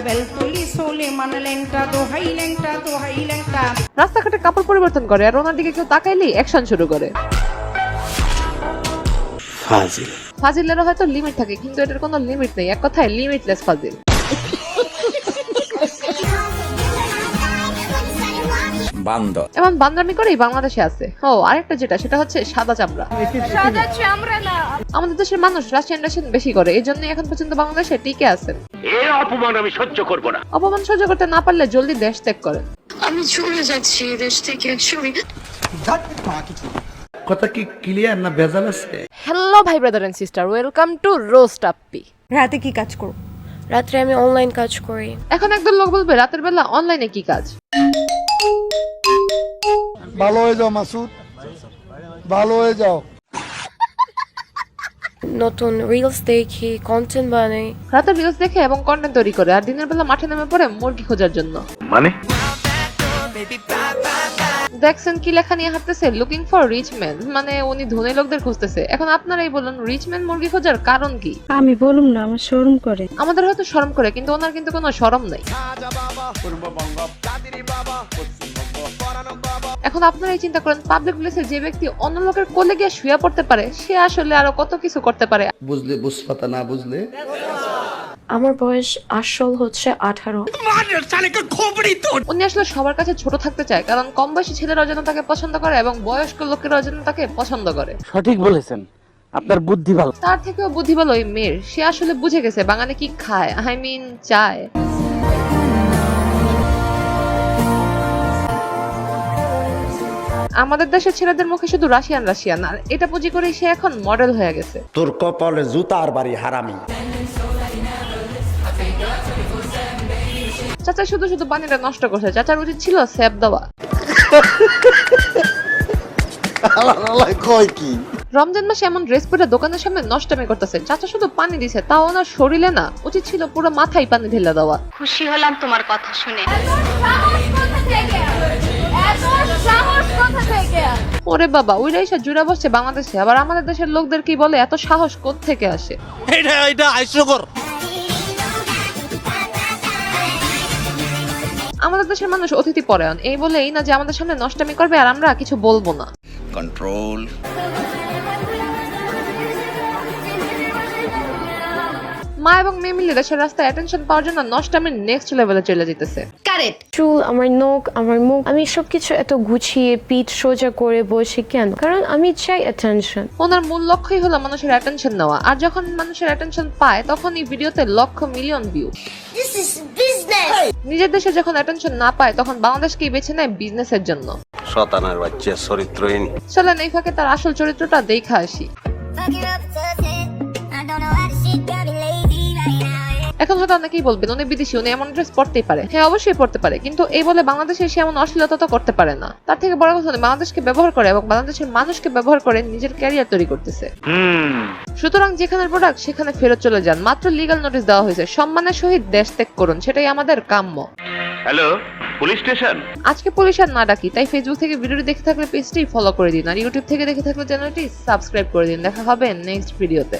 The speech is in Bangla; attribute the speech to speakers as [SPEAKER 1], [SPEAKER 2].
[SPEAKER 1] বেলতুলি সোলে মানলেনটা দোহাই লেংটা
[SPEAKER 2] রাস্তাঘাটে কাপড় পরিবর্তন করে আর ওনার দিকে কেউ তাকাইলেই অ্যাকশন শুরু করে। ফাজিলেরও হয়তো লিমিট থাকে, কিন্তু এটার কোনো লিমিট নেই, এক কথায় লিমিটলেস ফাজিল।
[SPEAKER 3] বান্দর
[SPEAKER 2] এমন বান্দরামি করেই বাংলাদেশে আছে। ও আরেকটা যেটা, সেটা হচ্ছে সাদা চামড়া। আমাদের দেশের মানুষ রাশিয়ান বেশি করে, এই জন্য এখন পর্যন্ত বাংলাদেশে টিকে আছেন।
[SPEAKER 4] এর অপমান আমি সহ্য করব না।
[SPEAKER 2] অপমান সহ্য করতে না পারলে জলদি দেশ ত্যাগ করেন।
[SPEAKER 5] আমি চলে যাচ্ছি দেশ থেকে।
[SPEAKER 6] কথা কি ক্লিয়ার না ভেজাল আছে?
[SPEAKER 2] হ্যালো ভাই brother and sister, welcome to roast Appi.
[SPEAKER 1] রাতে কি কাজ করো?
[SPEAKER 5] রাত্রে আমি অনলাইন কাজ করি।
[SPEAKER 2] এখন একদল লোক বলবে রাতের বেলা অনলাইনে কি কাজ?
[SPEAKER 7] ভালো হয়ে যাও মাসুদ, ভালো হয়ে যাও।
[SPEAKER 5] নতুন রিলস দেখি, কন্টেন্ট বানাই।
[SPEAKER 2] রাতে রিলস দেখে এবং কন্টেন্ট তৈরি করে, আর দিনের বেলা মাঠে নেমে পড়ে মুরগি খোঁজার জন্য।
[SPEAKER 4] মানে
[SPEAKER 2] দেখছেন কি লেখা নিয়ে হাঁটতেছে, লুকিং ফর রিচ ম্যান, মানে উনি ধনী লোকদের খুঁজতেছে। এখন আপনারাই বলুন, রিচ ম্যান মুরগি খোঁজার কারণ কি?
[SPEAKER 1] আমি বলুম না, আমার শরম করে।
[SPEAKER 2] আমাদের হয়তো শরম করে, কিন্তু ওনার কিন্তু কোনো শরম নাই। এখন আপনারাই চিন্তা করেন, পাবলিক প্লেসে যে ব্যক্তি অন্য লোকের কোলে গিয়ে শুয়ে পড়তে পারে, সে আসলে আরো কত কিছু করতে পারে।
[SPEAKER 6] বুঝলে বুঝপাতা, না বুঝলে
[SPEAKER 5] আমার বয়স আসল হচ্ছে 18।
[SPEAKER 2] উনি আসলে সবার কাছে ছোট থাকতে চায়, কারণ কম বয়সী ছেলেরাও যেন তাকে পছন্দ করে এবং বয়স্ক লোকেরাও যেন তাকে পছন্দ করে।
[SPEAKER 8] সঠিক বলেছেন, আপনার বুদ্ধি ভালো।
[SPEAKER 2] তার থেকেও বুদ্ধি ভালো ওই মেয়ের। সে আসলে বুঝে গেছে বাঙালি কি খায়, আই মিন চায়। আমাদের দেশের ছেলেদের মুখে শুধু রাশিয়ান রাশিয়ান, আর এটা পুঁজি করেই সে এখন মডেল হয়ে গেছে।
[SPEAKER 3] তোর কপালে জুতার বাড়ি হারামি।
[SPEAKER 2] চাচা শুধু শুধু পানিটা নষ্ট করছে, চাচার উচিত ছিল সেব দেওয়া।
[SPEAKER 3] কয় কি
[SPEAKER 2] রমজান মাসে এমন ড্রেস পরে দোকানের সামনে নষ্টামি করতেছে, চাচা শুধু পানি দিছে, তাও ওনার শরীরে না, উচিত ছিল পুরো মাথায় পানি ঢেলে দেওয়া।
[SPEAKER 9] খুশি হলাম তোমার কথা শুনে।
[SPEAKER 2] ওরে বাবা, ওইরা এসে জুড়ে বসছে বাংলাদেশে, আবার আমাদের দেশের লোকদের কি বলে এত সাহস কোত্থেকে আসে?
[SPEAKER 8] এটা হাস্যকর।
[SPEAKER 2] আমাদের দেশের মানুষ অতিথি পরায়ণ, এই বলে এই না যে আমাদের সামনে নষ্টামি করবে আর আমরা কিছু বলবো না।
[SPEAKER 3] কন্ট্রোল।
[SPEAKER 2] মা এবং মেয়ে মিলে দেশের রাস্তায় অ্যাটেনশন পাওয়ার জন্য নষ্টামির নেক্সট লেভেলে চলে যেতেছে।
[SPEAKER 5] চুল, আমার নখ, আমার মুখ, আমি সবকিছু এত গুছিয়ে পিঠ সোজা করে বসি কেন? কারণ আমি চাই অ্যাটেনশন।
[SPEAKER 2] ওনার মূল লক্ষ্যই হলো মানুষের অ্যাটেনশন নেওয়া, আর যখন মানুষের অ্যাটেনশন পায় তখন এই ভিডিওতে লক্ষ মিলিয়ন ভিউ। নিজের দেশে যখন অ্যাটেনশন না পায় তখন বাংলাদেশকেই বেছে নেয় বিজনেসের জন্য।
[SPEAKER 4] শতানার বাচ্চা চরিত্রহীন।
[SPEAKER 2] চলেন এই ফাঁকে তার আসল চরিত্রটা দেখা আসি। এখন হয়তো অনেকেই বলবেন উনি বিদেশি, উনি এমন ড্রেস পরতেই পারে। হ্যাঁ, অবশ্যই পড়তে পারে, কিন্তু এই বলে বাংলাদেশে এসে এমন অশ্লীলতা তো করতে পারে না। তার থেকে বড় কথা, বাংলাদেশকে ব্যবহার করে এবং বাংলাদেশের মানুষকে ব্যবহার করে নিজের ক্যারিয়ার তৈরি করতেছে। সুতরাং যেখানের প্রোডাক্ট সেখানে ফেরত চলে যান। মাত্র লিগ্যাল নোটিশ দেওয়া হয়েছে, সম্মানের সহিত দেশ ত্যাগ করুন, সেটাই আমাদের কাম্য।
[SPEAKER 4] Hello, police station.
[SPEAKER 2] আজকে পুলিশ আর না ডাকি, তাই ফেসবুক থেকে ভিডিওটি দেখে থাকলে পেজটি ফলো করে দিন, আর ইউটিউব থেকে দেখে থাকলে চ্যানেলটি সাবস্ক্রাইব করে দিন। দেখা হবে নেক্সট ভিডিওতে।